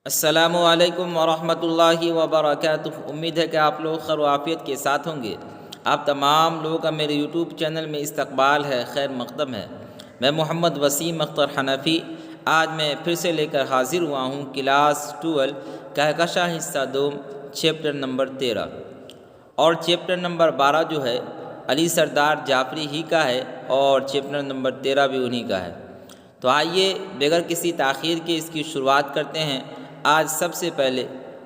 السلام علیکم ورحمۃ اللہ وبرکاتہ۔ امید ہے کہ آپ لوگ خیر و عافیت کے ساتھ ہوں گے۔ آپ تمام لوگوں کا میرے یوٹیوب چینل میں استقبال ہے، خیر مقدم ہے۔ میں محمد وسیم اختر حنفی آج میں پھر سے لے کر حاضر ہوا ہوں کلاس 12 کہکشاں حصہ 2 چیپٹر نمبر 13 اور چیپٹر نمبر 12 جو ہے علی سردار جعفری ہی کا ہے اور چیپٹر نمبر 13 بھی انہی کا ہے۔ تو آئیے بغیر کسی تاخیر کے اس کی شروعات کرتے ہیں۔ آج سب سے پہلے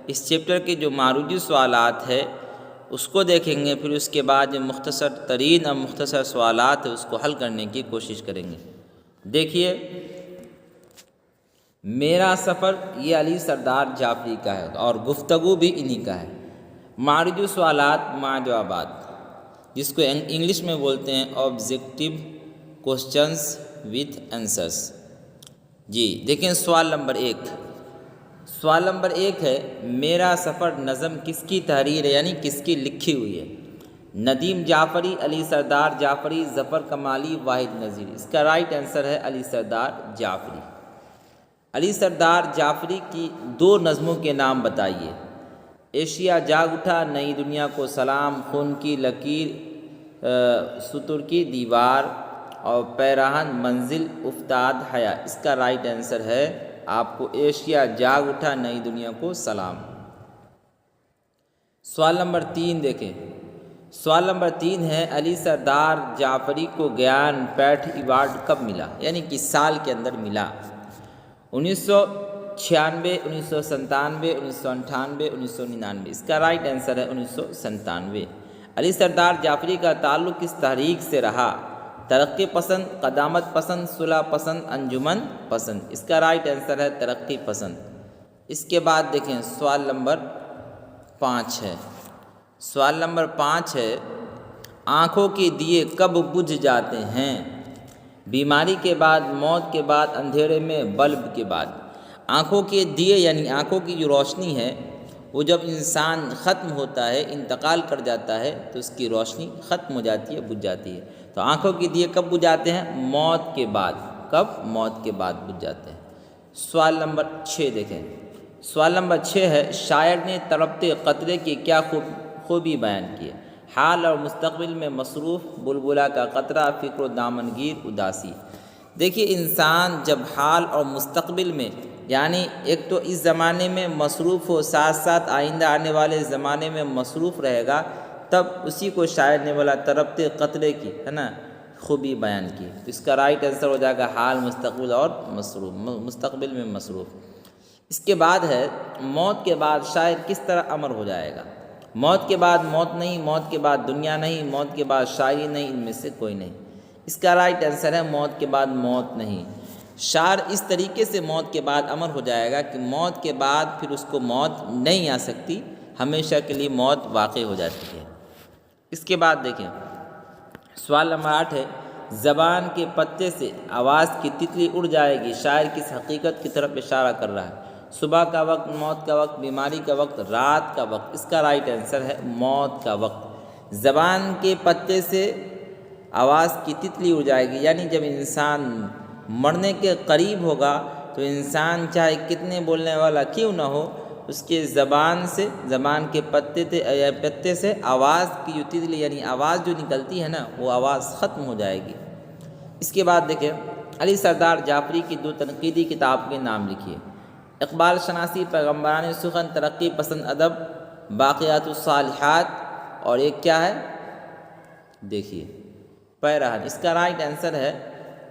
اس چیپٹر کے جو معروضی سوالات ہے اس کو دیکھیں گے، پھر اس کے بعد جو مختصر ترین اور مختصر سوالات ہیں اس کو حل کرنے کی کوشش کریں گے۔ دیکھیے، میرا سفر یہ علی سردار جعفری کا ہے اور گفتگو بھی انہی کا ہے۔ معروضی سوالات مع جوابات، جس کو انگلش میں بولتے ہیں آبجیکٹیو کوسچنز وتھ آنسرس۔ جی دیکھیں، سوال نمبر 1 ہے، میرا سفر نظم کس کی تحریر ہے، یعنی کس کی لکھی ہوئی ہے؟ ندیم جعفری، علی سردار جعفری، ظفر کمالی، واحد نظیر۔ اس کا رائٹ آنسر ہے علی سردار جعفری۔ علی سردار جعفری کی 2 نظموں کے نام بتائیے۔ ایشیا جاگ اٹھا، نئی دنیا کو سلام، خون کی لکیر، ستر کی دیوار اور پیراہن منزل افتاد حیا۔ اس کا رائٹ آنسر ہے آپ کو ایشیا جاگ اٹھا، نئی دنیا کو سلام۔ سوال نمبر 3 دیکھیں۔ سوال نمبر 3 ہے، علی سردار جعفری کو گیان پیٹھ ایوارڈ کب ملا، یعنی کس سال کے اندر ملا؟ 1996، 1997، 1998، 1999۔ اس کا رائٹ آنسر ہے 1997۔ علی سردار جعفری کا تعلق کس تحریک سے رہا؟ ترقی پسند، قدامت پسند، صلح پسند، انجمن پسند۔ اس کا رائٹ آنسر ہے ترقی پسند۔ اس کے بعد دیکھیں، سوال نمبر 5 ہے۔ سوال نمبر 5 ہے، آنکھوں کے دیے کب بجھ جاتے ہیں؟ بیماری کے بعد، موت کے بعد، اندھیرے میں، بلب کے بعد۔ آنکھوں کے دیے یعنی آنکھوں کی جو روشنی ہے وہ جب انسان ختم ہوتا ہے، انتقال کر جاتا ہے تو اس کی روشنی ختم ہو جاتی ہے، بجھ جاتی ہے۔ تو آنکھوں کے دیے کب بجھ جاتے ہیں؟ موت کے بعد۔ کب؟ موت کے بعد بجھ جاتے ہیں۔ سوال نمبر 6 دیکھیں۔ سوال نمبر 6 ہے، شاعر نے تڑپتے قطرے کی کیا خوبی بیان کی ہے؟ حال اور مستقبل میں مصروف، بلبلہ کا قطرہ، فکر و دامنگیر، اداسی۔ دیکھیے، انسان جب حال اور مستقبل میں، یعنی ایک تو اس زمانے میں مصروف ہو، ساتھ ساتھ آئندہ آنے والے زمانے میں مصروف رہے گا، تب اسی کو شاعر نے بولا تڑپتے قطرے کی خوبی بیان کی۔ تو اس کا رائٹ آنسر ہو جائے گا حال، مستقبل اور مصروف، مستقبل میں مصروف۔ اس کے بعد ہے، موت کے بعد شاعر کس طرح امر ہو جائے گا؟ موت کے بعد موت نہیں، موت کے بعد دنیا نہیں، موت کے بعد شاعری نہیں، ان میں سے کوئی نہیں۔ اس کا رائٹ آنسر ہے موت کے بعد موت نہیں۔ شاعر اس طریقے سے موت کے بعد امر ہو جائے گا کہ موت کے بعد پھر اس کو موت نہیں آ سکتی، ہمیشہ کے لیے موت واقع ہو جاتی ہے۔ اس کے بعد دیکھیں، سوال نمبر 8 ہے، زبان کے پتے سے آواز کی تتلی اڑ جائے گی، شاعر کس حقیقت کی طرف اشارہ کر رہا ہے؟ صبح کا وقت، موت کا وقت، بیماری کا وقت، رات کا وقت۔ اس کا رائٹ آنسر ہے موت کا وقت۔ زبان کے پتے سے آواز کی تتلی اڑ جائے گی، یعنی جب انسان مرنے کے قریب ہوگا تو انسان چاہے کتنے بولنے والا کیوں نہ ہو، اس کے زبان کے پتے سے آواز کی جو تتلی یعنی آواز جو نکلتی ہے نا، وہ آواز ختم ہو جائے گی۔ اس کے بعد دیکھیں، علی سردار جعفری کی 2 تنقیدی کتاب کے نام لکھیے۔ اقبال شناسی، پیغمبران سخن، ترقی پسند ادب، باقیات الصالحات، اور ایک کیا ہے؟ دیکھیے، پیراہن۔ اس کا رائٹ آنسر ہے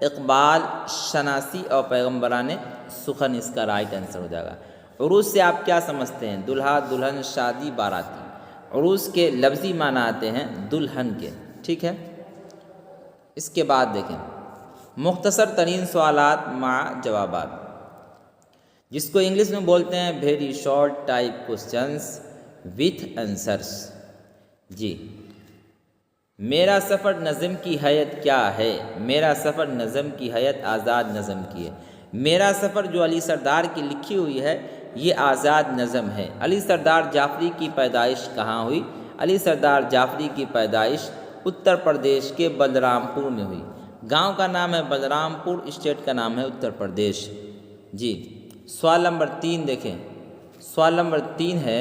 اقبال شناسی اور پیغمبران سخن۔ اس کا رائٹ آنسر ہو جائے گا۔ عروس سے آپ کیا سمجھتے ہیں؟ دلہا، دلہن، شادی، باراتی۔ عروس کے لفظی معنی آتے ہیں دلہن کے، ٹھیک ہے۔ اس کے بعد دیکھیں، مختصر ترین سوالات مع جوابات، جس کو انگلش میں بولتے ہیں very short type questions with answers. جی، میرا سفر نظم کی حیت کیا ہے؟ میرا سفر نظم کی حیت آزاد نظم کی ہے۔ میرا سفر جو علی سردار کی لکھی ہوئی ہے یہ آزاد نظم ہے۔ علی سردار جعفری کی پیدائش کہاں ہوئی؟ علی سردار جعفری کی پیدائش اتر پردیش کے بلرام پور میں ہوئی۔ گاؤں کا نام ہے بلرام پور، اسٹیٹ کا نام ہے اتر پردیش۔ جی، سوال نمبر 3 دیکھیں، سوال نمبر 3 ہے،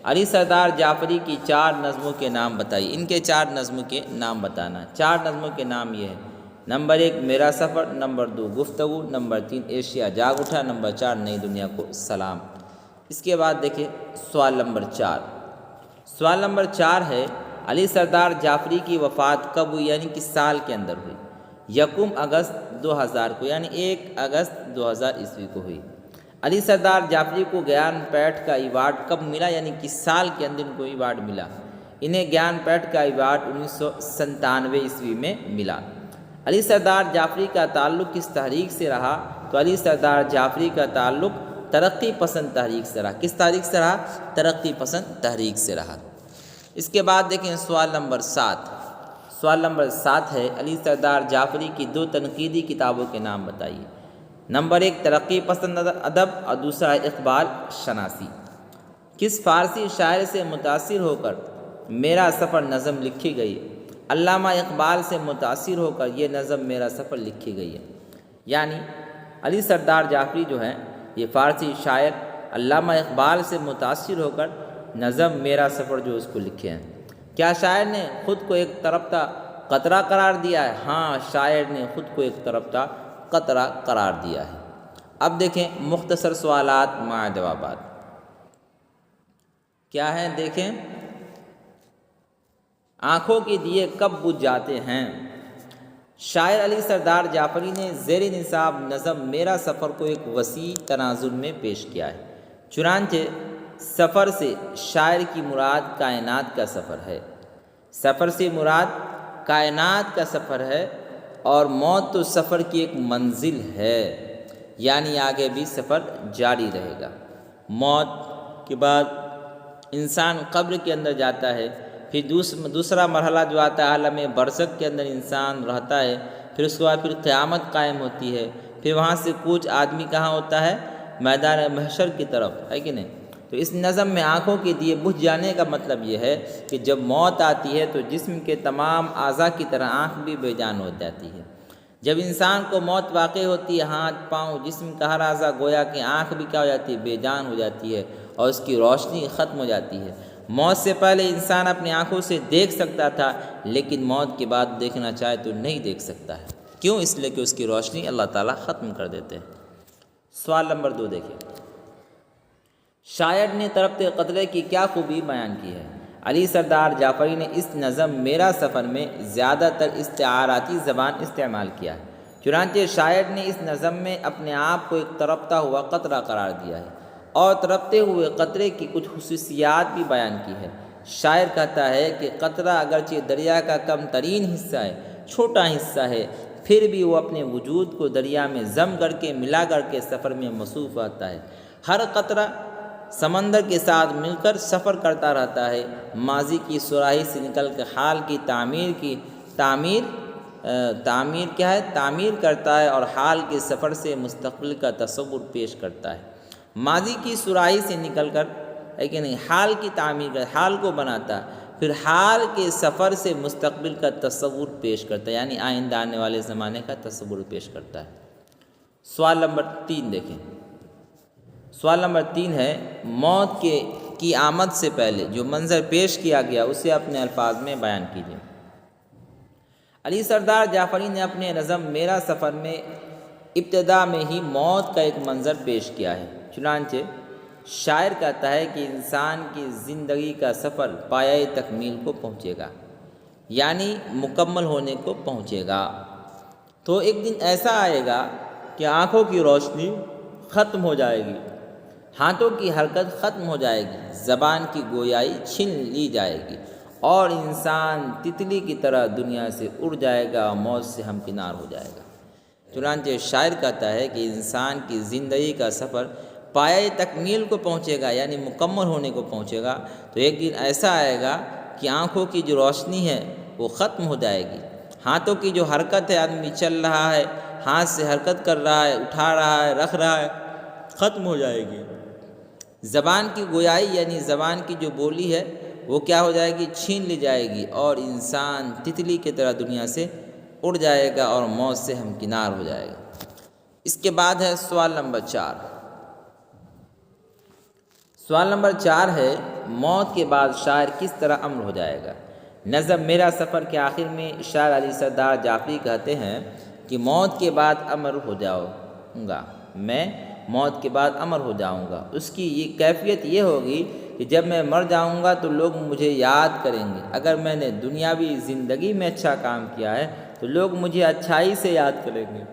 علی سردار جعفری کی 4 نظموں کے نام بتائیے۔ ان کے 4 نظموں کے نام بتانا۔ 4 نظموں کے نام یہ ہے: نمبر 1 میرا سفر، نمبر 2 گفتگو، نمبر 3 ایشیا جاگ اٹھا، نمبر 4 نئی دنیا کو سلام۔ اس کے بعد دیکھیں سوال نمبر 4۔ سوال نمبر 4 ہے، علی سردار جعفری کی وفات کب ہوئی، یعنی کس سال کے اندر ہوئی؟ 1 اگست 2000 کو، یعنی 1 اگست 2000 عیسوی کو ہوئی۔ علی سردار جعفری کو گیان پیٹھ کا ایوارڈ کب ملا، یعنی کس سال کے اندر ان کو ایوارڈ ملا؟ انہیں گیان پیٹھ کا ایوارڈ 1997 عیسوی میں ملا۔ علی سردار جعفری کا تعلق کس تحریک سے رہا؟ تو علی سردار جعفری کا تعلق ترقی پسند تحریک سے رہا۔ کس تحریک سے رہا؟ ترقی پسند تحریک سے رہا۔ اس کے بعد دیکھیں سوال نمبر 7۔ سوال نمبر 7 ہے، علی سردار جعفری کی 2 تنقیدی کتابوں کے نام بتائیے۔ نمبر 1 ترقی پسند ادب اور دوسرا ہے اقبال شناسی۔ کس فارسی شاعر سے متاثر ہو کر میرا سفر نظم لکھی گئی؟ علامہ اقبال سے متاثر ہو کر یہ نظم میرا سفر لکھی گئی ہے۔ یعنی علی سردار جعفری جو ہیں یہ فارسی شاعر علامہ اقبال سے متاثر ہو کر نظم میرا سفر جو اس کو لکھے ہیں۔ کیا شاعر نے خود کو ایک تربتا قطرہ قرار دیا ہے؟ ہاں، شاعر نے خود کو ایک تربتا قطرہ قرار دیا ہے۔ اب دیکھیں مختصر سوالات مع جوابات کیا ہیں؟ دیکھیں، آنکھوں کے دیے کب بجھ جاتے ہیں؟ شاعر علی سردار جعفری نے زیر نصاب نظم میرا سفر کو ایک وسیع تناظر میں پیش کیا ہے۔ چنانچہ سفر سے شاعر کی مراد کائنات کا سفر ہے۔ سفر سے مراد کائنات کا سفر ہے، اور موت تو سفر کی ایک منزل ہے، یعنی آگے بھی سفر جاری رہے گا۔ موت کے بعد انسان قبر کے اندر جاتا ہے، پھر دوسرا مرحلہ جو آتا ہے عالم برزخ کے اندر انسان رہتا ہے، پھر اس کے بعد پھر قیامت قائم ہوتی ہے، پھر وہاں سے کوچ آدمی کہاں ہوتا ہے؟ میدان محشر کی طرف، ہے کہ نہیں؟ تو اس نظم میں آنکھوں کے دیے بجھ جانے کا مطلب یہ ہے کہ جب موت آتی ہے تو جسم کے تمام اعضاء کی طرح آنکھ بھی بے جان ہو جاتی ہے۔ جب انسان کو موت واقع ہوتی ہے، ہاتھ پاؤں جسم کا ہر اعضاء گویا کہ آنکھ بھی کیا ہو جاتی ہے؟ بے جان ہو جاتی ہے، اور اس کی روشنی ختم ہو جاتی ہے۔ موت سے پہلے انسان اپنی آنکھوں سے دیکھ سکتا تھا، لیکن موت کے بعد دیکھنا چاہے تو نہیں دیکھ سکتا ہے۔ کیوں؟ اس لیے کہ اس کی روشنی اللہ تعالیٰ ختم کر دیتے ہیں۔ سوال نمبر 2 دیکھیں، شاعر نے تربتے قطرے کی کیا خوبی بیان کی ہے؟ علی سردار جعفری نے اس نظم میرا سفر میں زیادہ تر استعاراتی زبان استعمال کیا ہے۔ چنانچہ شاعر نے اس نظم میں اپنے آپ کو ایک تربتا ہوا قطرہ قرار دیا ہے، اور تربتے ہوئے قطرے کی کچھ خصوصیات بھی بیان کی ہے۔ شاعر کہتا ہے کہ قطرہ اگرچہ دریا کا کم ترین حصہ ہے، چھوٹا حصہ ہے، پھر بھی وہ اپنے وجود کو دریا میں ضم کر کے ملا کر کے سفر میں مصروف رہتا ہے۔ ہر قطرہ سمندر کے ساتھ مل کر سفر کرتا رہتا ہے، ماضی کی سراہی سے نکل کر حال کی تعمیر کرتا ہے، اور حال کے سفر سے مستقبل کا تصور پیش کرتا ہے۔ ماضی کی سراہی سے نکل کر ہے کہ نہیں، حال کی تعمیر کر حال کو بناتا ہے، پھر حال کے سفر سے مستقبل کا تصور پیش کرتا ہے، یعنی آئندہ آنے والے زمانے کا تصور پیش کرتا ہے۔ سوال نمبر 3 دیکھیں۔ سوال نمبر 3 ہے، موت کی آمد سے پہلے جو منظر پیش کیا گیا اسے اپنے الفاظ میں بیان کیجیے۔ علی سردار جعفری نے اپنے نظم میرا سفر میں ابتدا میں ہی موت کا ایک منظر پیش کیا ہے۔ چنانچہ شاعر کہتا ہے کہ انسان کی زندگی کا سفر پایۂ تکمیل کو پہنچے گا، یعنی مکمل ہونے کو پہنچے گا۔ تو ایک دن ایسا آئے گا کہ آنکھوں کی روشنی ختم ہو جائے گی، ہاتھوں کی حرکت ختم ہو جائے گی، زبان کی گویائی چھین لی جائے گی، اور انسان تتلی کی طرح دنیا سے اڑ جائے گا اور موت سے ہمکنار ہو جائے گا۔ چنانچہ شاعر کہتا ہے کہ انسان کی زندگی کا سفر پایۂ تکمیل کو پہنچے گا، یعنی مکمل ہونے کو پہنچے گا۔ تو ایک دن ایسا آئے گا کہ آنکھوں کی جو روشنی ہے وہ ختم ہو جائے گی، ہاتھوں کی جو حرکت ہے، آدمی چل رہا ہے، ہاتھ سے حرکت کر رہا ہے، اٹھا رہا ہے، رکھ رہا ہے، ختم ہو جائے گی۔ زبان کی گویائی یعنی زبان کی جو بولی ہے وہ کیا ہو جائے گی؟ چھین لی جائے گی، اور انسان تتلی کی طرح دنیا سے اڑ جائے گا اور موت سے ہمکنار ہو جائے گا۔ اس کے بعد ہے سوال نمبر 4۔ سوال نمبر 4 ہے، موت کے بعد شاعر کس طرح امر ہو جائے گا؟ نظم میرا سفر کے آخر میں شاعر علی سردار جعفری کہتے ہیں کہ موت کے بعد امر ہو جاؤں گا، میں موت کے بعد امر ہو جاؤں گا۔ اس کی یہ کیفیت یہ ہوگی کہ جب میں مر جاؤں گا تو لوگ مجھے یاد کریں گے۔ اگر میں نے دنیاوی زندگی میں اچھا کام کیا ہے تو لوگ مجھے اچھائی سے یاد کریں گے،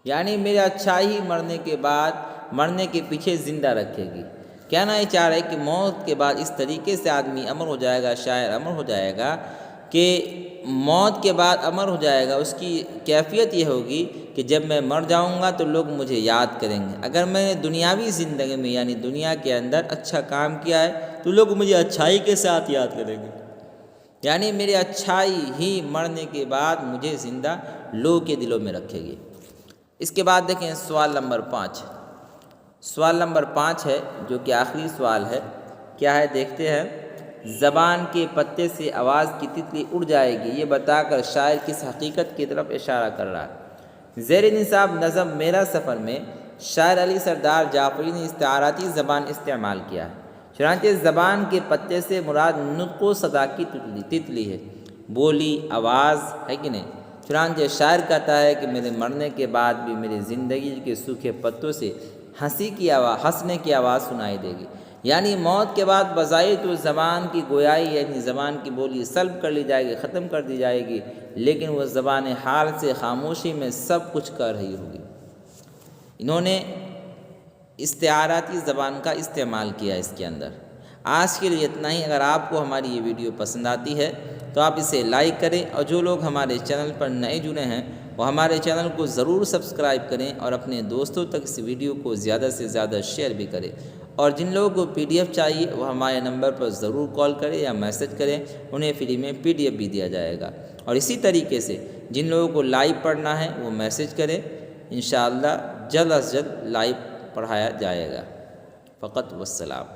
یعنی میرے اچھائی مرنے کے بعد مرنے کے پیچھے زندہ رکھے گی۔ کہنا یہ چاہ رہے کہ موت کے بعد اس طریقے سے آدمی امر ہو جائے گا، شاعر امر ہو جائے گا کہ موت کے بعد امر ہو جائے گا۔ اس کی کیفیت یہ ہوگی کہ جب میں مر جاؤں گا تو لوگ مجھے یاد کریں گے۔ اگر میں نے دنیاوی زندگی میں یعنی دنیا کے اندر اچھا کام کیا ہے تو لوگ مجھے اچھائی کے ساتھ یاد کریں گے، یعنی میری اچھائی ہی مرنے کے بعد مجھے زندہ لوگوں کے دلوں میں رکھے گی۔ اس کے بعد دیکھیں سوال نمبر 5۔ سوال نمبر 5 ہے جو کہ آخری سوال ہے، کیا ہے دیکھتے ہیں۔ زبان کے پتے سے آواز کی تتلی اڑ جائے گی، یہ بتا کر شاعر کس حقیقت کی طرف اشارہ کر رہا ہے؟ زیر نصاب نظم میرا سفر میں شاعر علی سردار جعفری نے استعاراتی زبان استعمال کیا ہے۔ چنانچہ زبان کے پتے سے مراد نطق و صدا کی تتلی ہے، بولی آواز ہے کہ نہیں۔ چنانچہ شاعر کہتا ہے کہ میرے مرنے کے بعد بھی میری زندگی کے سوکھے پتوں سے ہنسنے کی آواز سنائی دے گی، یعنی موت کے بعد بظاہر تو زبان کی گویائی یعنی زبان کی بولی سلب کر لی جائے گی، ختم کر دی جائے گی، لیکن وہ زبان حال سے خاموشی میں سب کچھ کر رہی ہوگی۔ انہوں نے استعاراتی زبان کا استعمال کیا اس کے اندر۔ آج کے لیے اتنا ہی۔ اگر آپ کو ہماری یہ ویڈیو پسند آتی ہے تو آپ اسے لائک کریں، اور جو لوگ ہمارے چینل پر نئے جڑے ہیں وہ ہمارے چینل کو ضرور سبسکرائب کریں اور اپنے دوستوں تک اس ویڈیو کو زیادہ سے زیادہ شیئر بھی کریں۔ اور جن لوگوں کو PDF چاہیے وہ ہمارے نمبر پر ضرور کال کریں یا میسج کریں، انہیں فری میں PDF بھی دیا جائے گا۔ اور اسی طریقے سے جن لوگوں کو لائیو پڑھنا ہے وہ میسج کریں، انشاءاللہ جلد از جلد لائیو پڑھایا جائے گا۔ فقط والسلام۔